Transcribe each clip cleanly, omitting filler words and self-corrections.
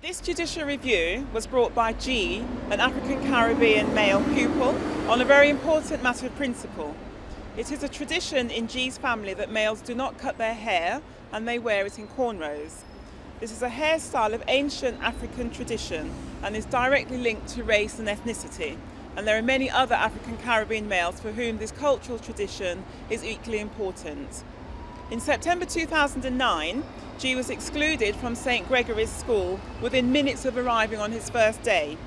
This judicial review was brought by G, an African-Caribbean male pupil, on a very important matter of principle. It is a tradition in G's family that males do not cut their hair and they wear it in cornrows. This is a hairstyle of ancient African tradition and is directly linked to race and ethnicity. And there are many other African-Caribbean males for whom this cultural tradition is equally important. In September 2009, G was excluded from St. Gregory's school within minutes of arriving on his first day.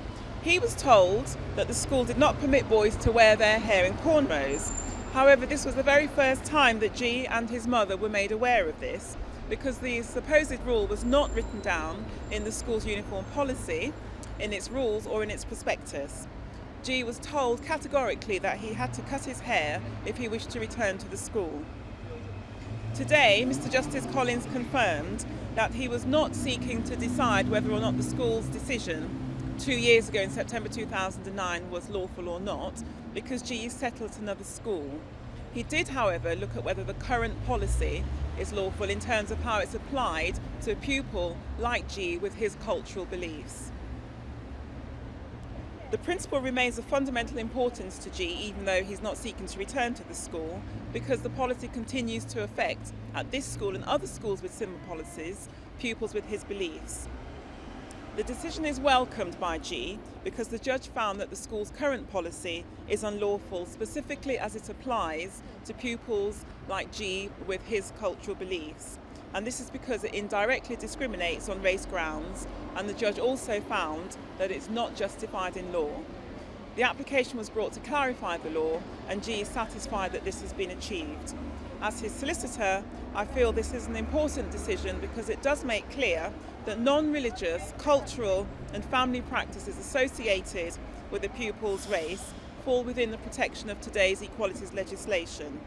He was told that the school did not permit boys to wear their hair in cornrows. However, this was the very first time that G and his mother were made aware of this, because the supposed rule was not written down in the school's uniform policy, in its rules or in its prospectus. G was told categorically that he had to cut his hair if he wished to return to the school. Today, Mr. Justice Collins confirmed that he was not seeking to decide whether or not the school's decision 2 years ago in September 2009 was lawful or not, because G is settled at another school. He did, however, look at whether the current policy is lawful in terms of how it's applied to a pupil like G with his cultural beliefs. The principle remains of fundamental importance to G, even though he's not seeking to return to the school, because the policy continues to affect, at this school and other schools with similar policies, pupils with his beliefs. The decision is welcomed by G because the judge found that the school's current policy is unlawful, specifically as it applies to pupils like G with his cultural beliefs. And this is because it indirectly discriminates on race grounds, and the judge also found that it's not justified in law. The application was brought to clarify the law, and G is satisfied that this has been achieved. As his solicitor, I feel this is an important decision because it does make clear that non-religious, cultural and family practices associated with a pupil's race fall within the protection of today's equalities legislation.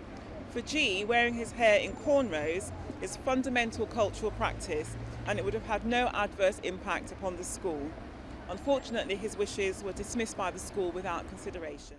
For G, wearing his hair in cornrows is fundamental cultural practice, and it would have had no adverse impact upon the school. Unfortunately, his wishes were dismissed by the school without consideration.